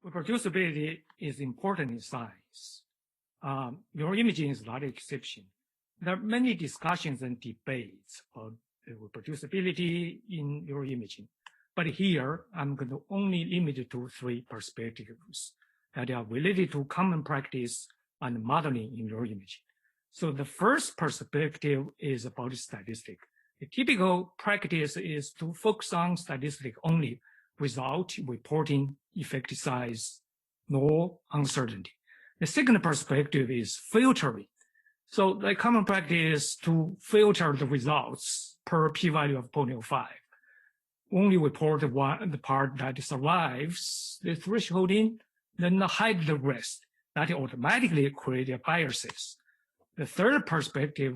Reproducibility is important in science. Neuroimaging is not an exception. There are many discussions and debates about reproducibility in neuroimaging. But here, I'm going to only limit it to three perspectives that are related to common practice and modeling in neuroimaging. So the first perspective is about statistic. The typical practice is to focus on statistic only without reporting effect size nor uncertainty. The second perspective is filtering. So the common practice is to filter the results per p-value of 0.05. Only report the part that survives the thresholding, then hide the rest. That automatically creates biases. The third perspective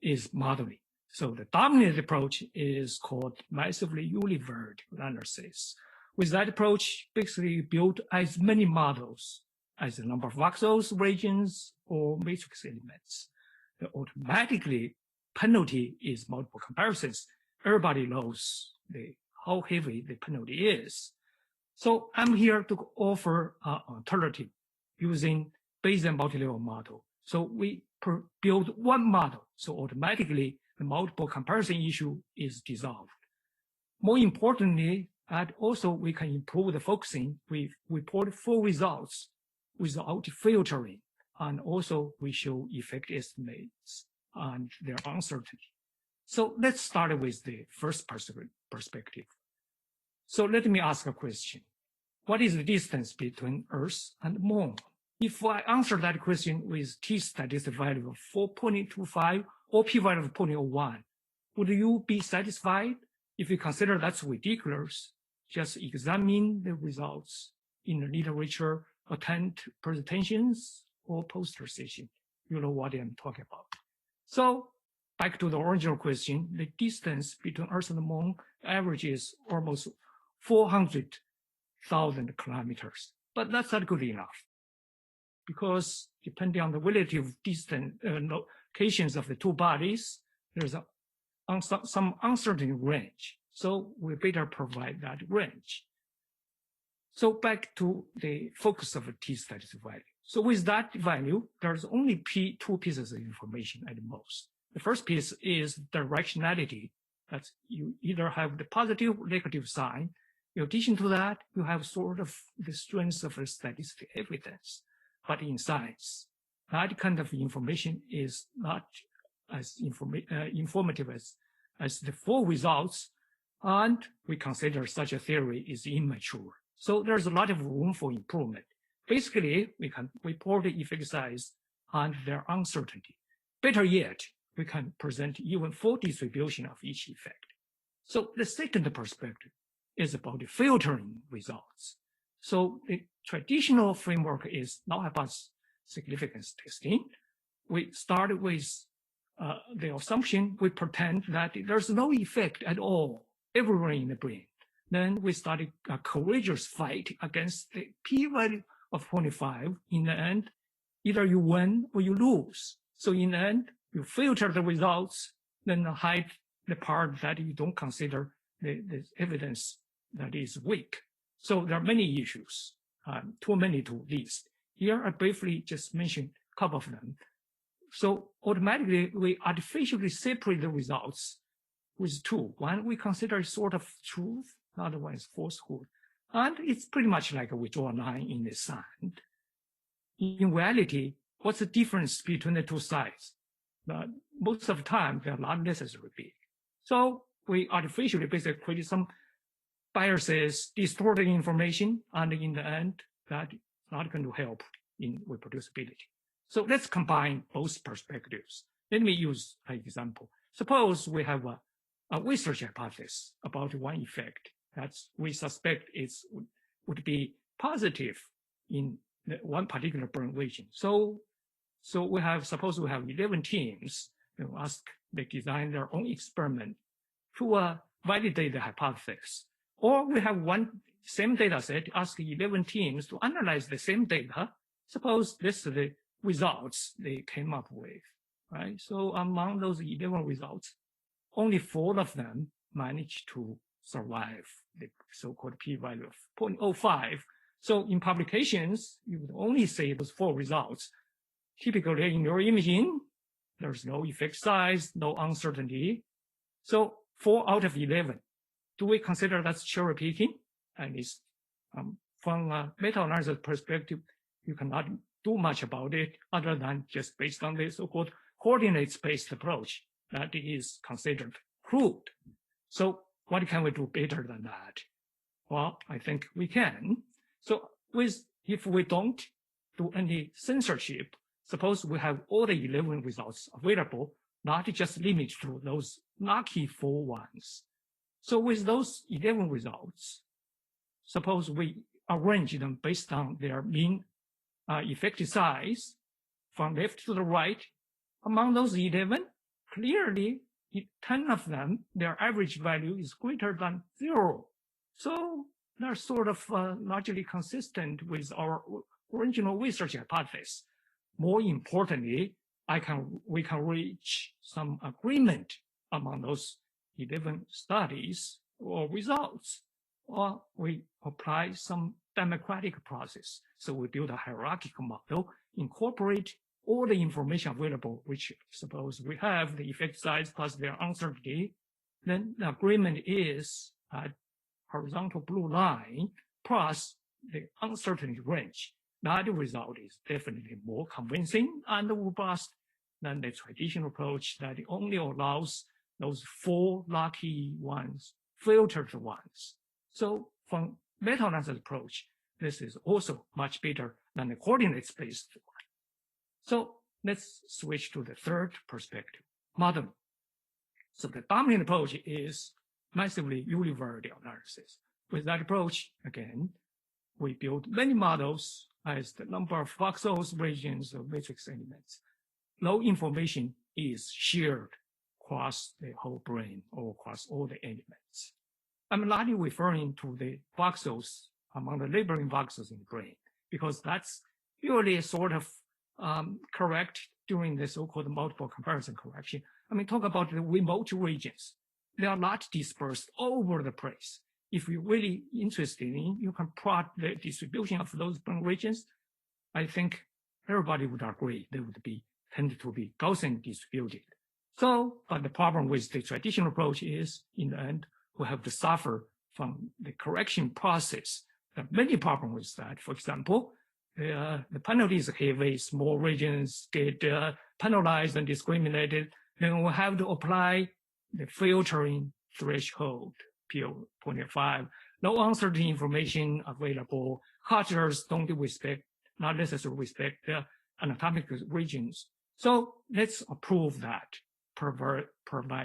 is modeling. So the dominant approach is called massively univariate analysis. With that approach, basically you build as many models as the number of voxels, regions, or matrix elements. The automatically penalty is multiple comparisons. Everybody knows how heavy the penalty is. So I'm here to offer an alternative using Bayesian multilevel model. So we build one model. So automatically the multiple comparison issue is dissolved. More importantly, and also we can improve the focusing. We report full results without filtering. And also we show effect estimates and their uncertainty. So let's start with the first perspective. So let me ask a question. What is the distance between Earth and Moon? If I answer that question with t-statistic value of 4.25 or p-value of 0.01, would you be satisfied? If you consider that's ridiculous, just examine the results in the literature, attend presentations or poster session. You know what I'm talking about. So back to the original question, the distance between Earth and the Moon average is almost 400,000 kilometers. But that's not good enough, because depending on the relative distance locations of the two bodies, there's some uncertain range. So we better provide that range. So back to the focus of a t-statistic value. So with that value, there's only two pieces of information at most. The first piece is directionality. That's you either have the positive or negative sign. In addition to that, you have sort of the strength of the statistical evidence. But in science, that kind of information is not as informative as the full results, and we consider such a theory is immature. So there's a lot of room for improvement. Basically, we can report the effect size and their uncertainty. Better yet, we can present even full distribution of each effect. So the second perspective is about the filtering results. So the traditional framework is null hypothesis significance testing. We start with the assumption, we pretend that there's no effect at all everywhere in the brain. Then we started a courageous fight against the p-value of 0.5. In the end, either you win or you lose. So in the end, you filter the results, then hide the part that you don't consider the evidence that is weak. So there are many issues, too many to list. Here, I briefly just mentioned a couple of them. So automatically, we artificially separate the results with two. One, we consider sort of truth, another one is falsehood. And it's pretty much like we draw a line in the sand. In reality, what's the difference between the two sides? Most of the time, they're not necessarily big. So we artificially basically create some biases, distorted information, and in the end, that's not going to help in reproducibility. So let's combine both perspectives. Let me use an example. Suppose we have a research hypothesis about one effect that we suspect would be positive in one particular brain region. So suppose we have 11 teams, they design their own experiment to validate the hypothesis. Or we have one same data set, ask 11 teams to analyze the same data. Suppose this is the results they came up with, right? So among those 11 results, only 4 of them managed to survive the so-called p-value of 0.05. So in publications, you would only say those 4 results. Typically in your imaging, there's no effect size, no uncertainty. So 4 out of 11. Do we consider that's cherry picking? And it's from a meta-analysis perspective, you cannot do much about it other than just based on the so-called coordinates-based approach that is considered crude. So what can we do better than that? Well, I think we can. So if we don't do any censorship, suppose we have all the 11 results available, not just limit to those lucky 4 ones. So with those 11 results, suppose we arrange them based on their mean effective size from left to the right. Among those 11, clearly 10 of them, their average value is greater than 0. So they're sort of largely consistent with our original research hypothesis. More importantly, we can reach some agreement among those 11 studies or results, or we apply some democratic process. So we build a hierarchical model, incorporate all the information available, which suppose we have the effect size plus their uncertainty, then the agreement is a horizontal blue line plus the uncertainty range. That result is definitely more convincing and robust than the traditional approach that only allows those 4 lucky ones, filtered ones. So from meta-analysis approach, this is also much better than the coordinates-based one. So let's switch to the third perspective, modeling. So the dominant approach is massively univariate analysis. With that approach, again, we build many models as the number of voxels, regions, or matrix elements. No information is shared across the whole brain or across all the elements. I'm not referring to the voxels among the neighboring voxels in the brain, because that's purely sort of correct during the so-called multiple comparison correction. I mean, talk about the remote regions. They are not dispersed all over the place. If you're really interested in, you can plot the distribution of those brain regions. I think everybody would agree they would tend to be Gaussian distributed. So, but the problem with the traditional approach is, in the end, we have to suffer from the correction process. There are many problems with that. For example, the penalty is heavy, small regions get penalized and discriminated. Then we have to apply the filtering threshold, P0.5. No uncertainty information available. Cutters don't not necessarily respect the anatomic regions. So let's approve that, provide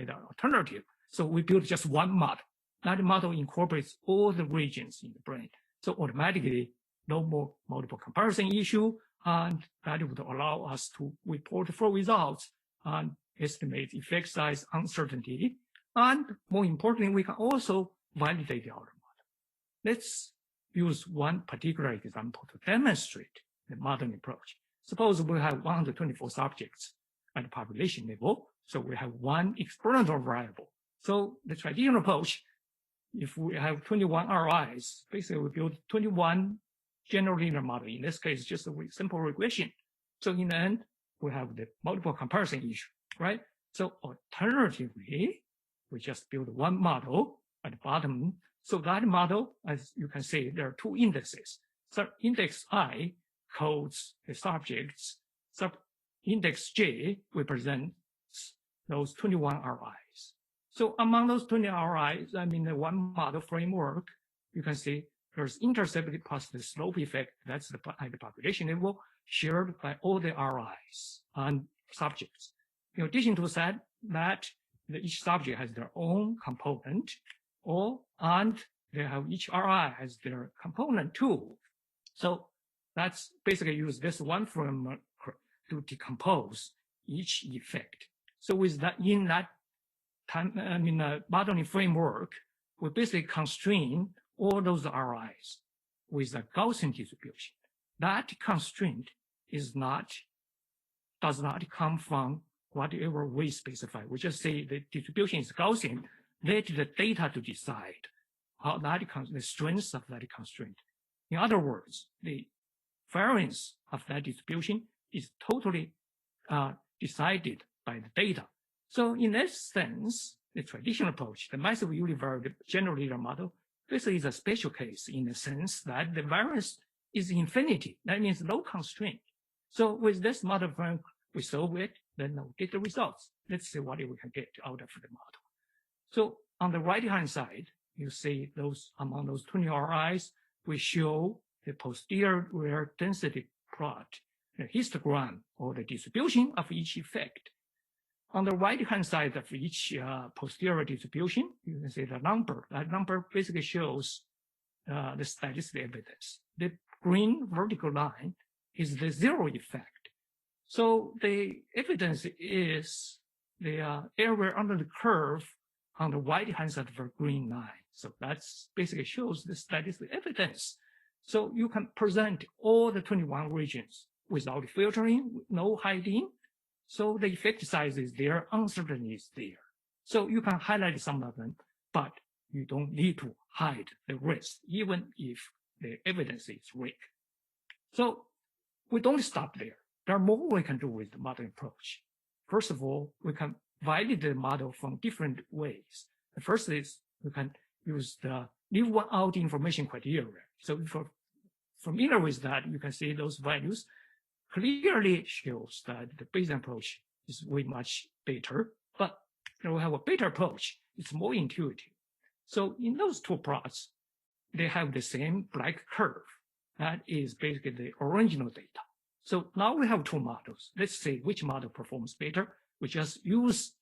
an alternative. So we build just one model. That model incorporates all the regions in the brain. So automatically, no more multiple comparison issue, and that would allow us to report full results and estimate effect size uncertainty. And more importantly, we can also validate the outer model. Let's use one particular example to demonstrate the modeling approach. Suppose we have 124 subjects at the population level. So we have one experimental variable. So the traditional approach, if we have 21 RIs, basically we build 21 general linear model. In this case, just a simple regression. So in the end, we have the multiple comparison issue, right? So alternatively, we just build one model at the bottom. So that model, as you can see, there are 2 indexes. So index I codes the subjects. Index J represents those 21 RIs. So among those 20 RIs, I mean, the one model framework, you can see there's intercepted plus the slope effect. That's at the population level shared by all the RIs and subjects. In addition to that each subject has their own component, and they have each RI has their component too. So that's basically use this one framework to decompose each effect. So with that, in that modeling framework, we basically constrain all those RIs with a Gaussian distribution. That constraint does not come from whatever we specify. We just say the distribution is Gaussian, let the data to decide how that the strength of that constraint. In other words, the variance of that distribution is totally decided by the data. So in that sense, the traditional approach, the massive univariate general linear model, this is a special case in the sense that the variance is infinity. That means no constraint. So with this model, we solve it, then we get the results. Let's see what we can get out of the model. So on the right-hand side, you see those among those 20 RIs, we show the posterior density plot, the histogram or the distribution of each effect. On the right-hand side of each posterior distribution, you can see the number. That number basically shows the statistical evidence. The green vertical line is the zero effect. So the evidence is the area under the curve on the right-hand side of the green line. So that's basically shows the statistical evidence. So you can present all the 21 regions without filtering, no hiding. So the effect size is there, uncertainty is there. So you can highlight some of them, but you don't need to hide the risk, even if the evidence is weak. So we don't stop there. There are more we can do with the modeling approach. First of all, we can validate the model from different ways. The first is we can use the leave one out information criteria. So if you're familiar with that, you can see those values clearly shows that the Bayesian approach is way much better, but we have a better approach. It's more intuitive. So in those two plots, they have the same black curve. That is basically the original data. So now we have two models. Let's see which model performs better. We just use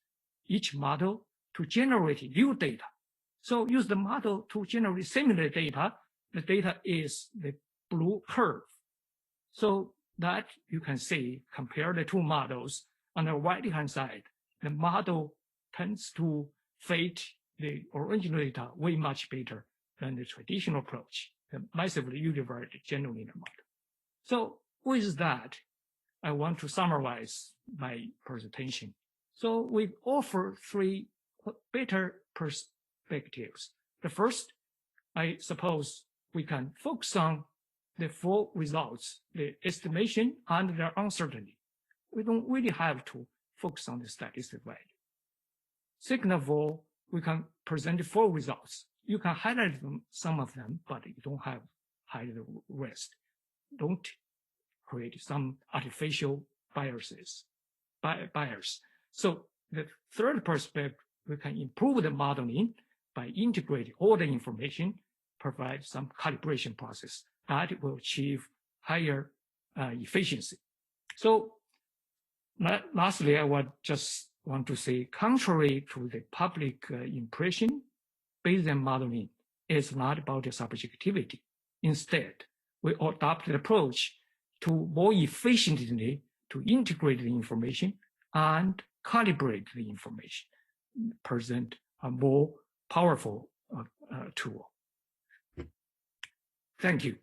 each model to generate new data. So use the model to generate similar data. The data is the blue curve. So that you can see, compare the two models. On the right-hand side, the model tends to fit the original data way much better than the traditional approach, the massively univariate general linear model. So with that, I want to summarize my presentation. So we offer three better perspectives. The first, I suppose we can focus on the full results, the estimation and their uncertainty. We don't really have to focus on the statistical value. Second of all, we can present the full results. You can highlight them, some of them, but you don't have hide the rest. Don't create some artificial bias. So the third perspective, we can improve the modeling by integrating all the information, provide some calibration process that will achieve higher efficiency. So lastly, I would just want to say, contrary to the public impression, Bayesian modeling is not about the subjectivity. Instead, we adopt the approach to more efficiently to integrate the information and calibrate the information, present a more powerful tool. Thank you.